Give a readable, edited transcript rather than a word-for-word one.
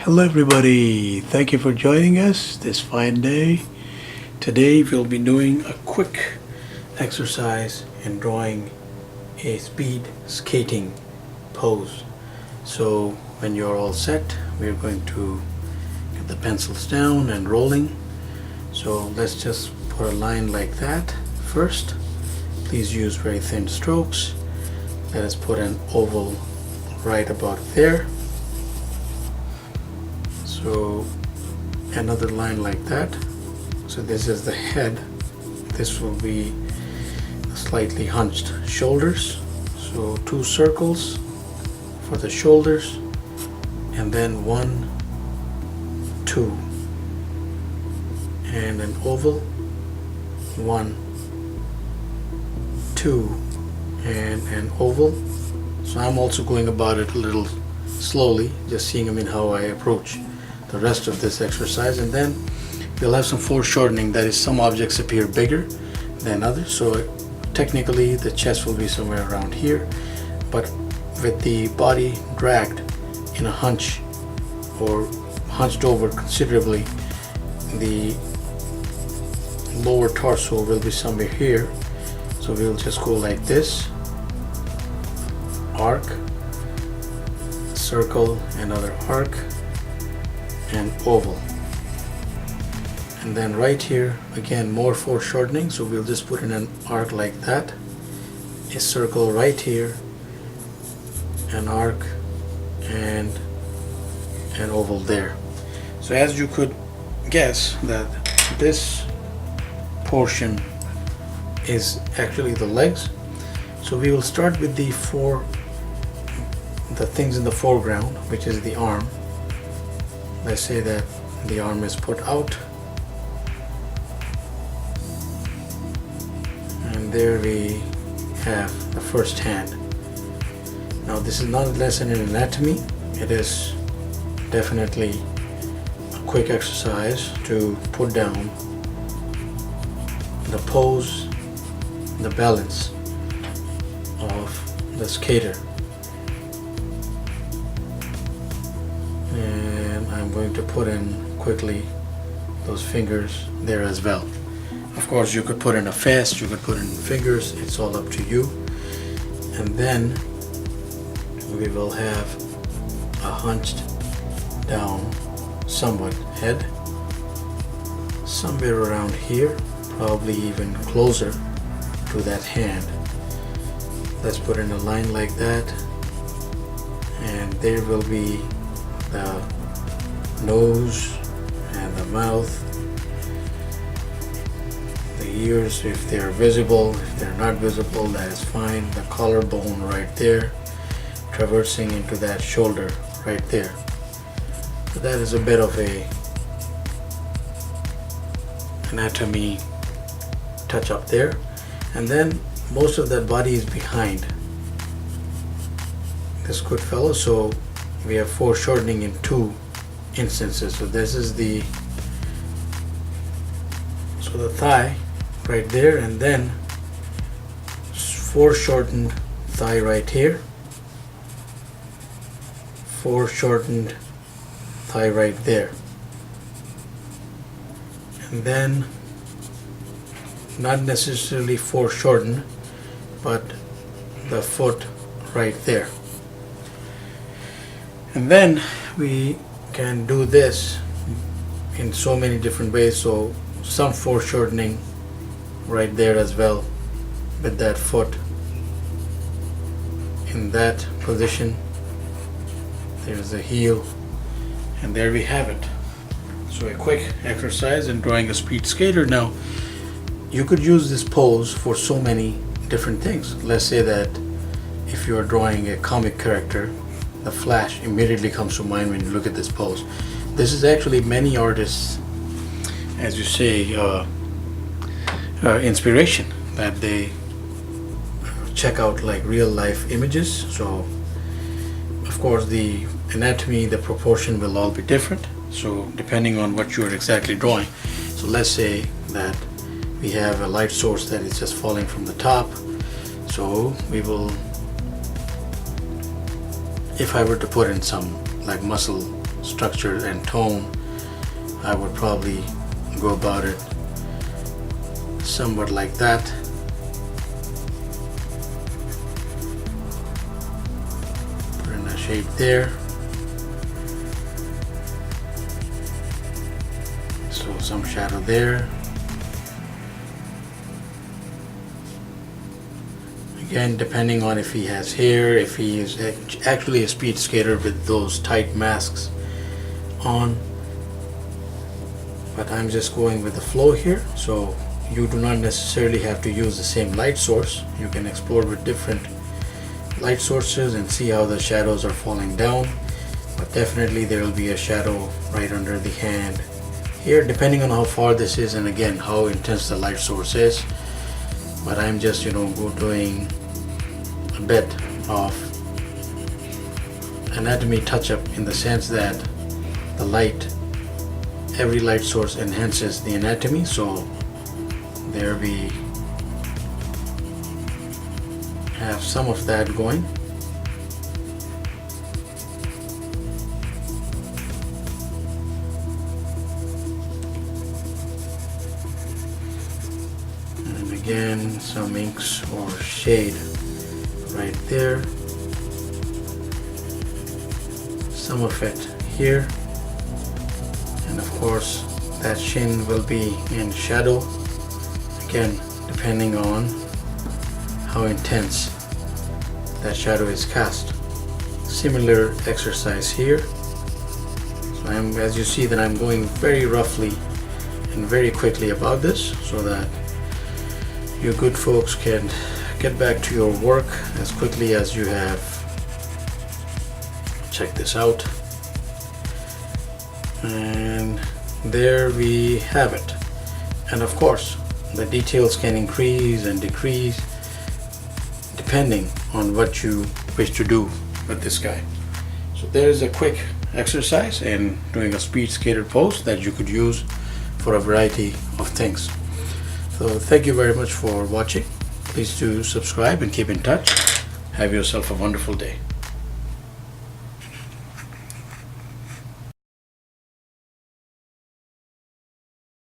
Hello everybody, thank you for joining us this fine day. Today we'll be doing a quick exercise in drawing a speed skating pose. So when you're all set, we're going to get the pencils down and rolling. So let's just put a line like that first. Please use very thin strokes. Let us put an oval right about there. So another line like that. So this is the head. This will be slightly hunched shoulders. So 2 circles for the shoulders, and then 1, 2, and an oval, 1, 2, and an oval. So I'm also going about it a little slowly, just seeing how I approach the rest of this exercise. And then you'll have some foreshortening, that is, some objects appear bigger than others. So technically the chest will be somewhere around here, but with the body dragged in a hunch or hunched over considerably, the lower torso will be somewhere here. So we'll just go like this: arc, circle, another arc, and oval. And then right here again, more foreshortening, so we'll just put in an arc like that, a circle right here, an arc, and an oval there. So as you could guess, that this portion is actually the legs. So we will start with the things in the foreground, which is the arm. Let's say that the arm is put out, and there we have the first hand. Now this is not a lesson in anatomy, it is definitely a quick exercise to put down the pose, the balance of the skater. I'm going to put in quickly those fingers there as well. Of course, you could put in a fist, you could put in fingers, it's all up to you. And then we will have a hunched down somewhat head, somewhere around here, probably even closer to that hand. Let's put in a line like that, and there will be the nose and the mouth, the ears if they are visible. If they're not visible, that is fine. The collarbone right there, traversing into that shoulder right there. So that is a bit of a anatomy touch up there. And then most of that body is behind this good fellow, so we have foreshortening in 2 instances. So this is the thigh right there, and then foreshortened thigh right here, foreshortened thigh right there, and then not necessarily foreshortened, but the foot right there. And then we can do this in so many different ways. So some foreshortening right there as well, with that foot in that position. There's the heel, and there we have it. So a quick exercise in drawing a speed skater. Now you could use this pose for so many different things. Let's say that if you are drawing a comic character, the Flash immediately comes to mind when you look at this pose. This is actually many artists, as you say, inspiration, that they check out like real life images. So of course the anatomy, the proportion will all be different, so depending on what you're exactly drawing. So let's say that we have a light source that is just falling from the top. So we will, if I were to put in some like muscle structure and tone, I would probably go about it somewhat like that. Put in a shape there. So some shadow there. Again, depending on if he has hair, if he is actually a speed skater with those tight masks on. But I'm just going with the flow here, so you do not necessarily have to use the same light source. You can explore with different light sources and see how the shadows are falling down. But definitely there will be a shadow right under the hand here, depending on how far this is and again how intense the light source is. But I'm just doing a bit of anatomy touch-up in the sense that the light, every light source enhances the anatomy, so there we have some of that going. And again, some inks or shade right there, some of it here, and of course that chin will be in shadow, again depending on how intense that shadow is cast. Similar exercise here. So as you see that I'm going very roughly and very quickly about this so that you good folks can get back to your work as quickly as you have. Check this out. And there we have it. And of course the details can increase and decrease depending on what you wish to do with this guy. So there's a quick exercise in doing a speed skater pose that you could use for a variety of things. So thank you very much for watching. Please do subscribe and keep in touch. Have yourself a wonderful day.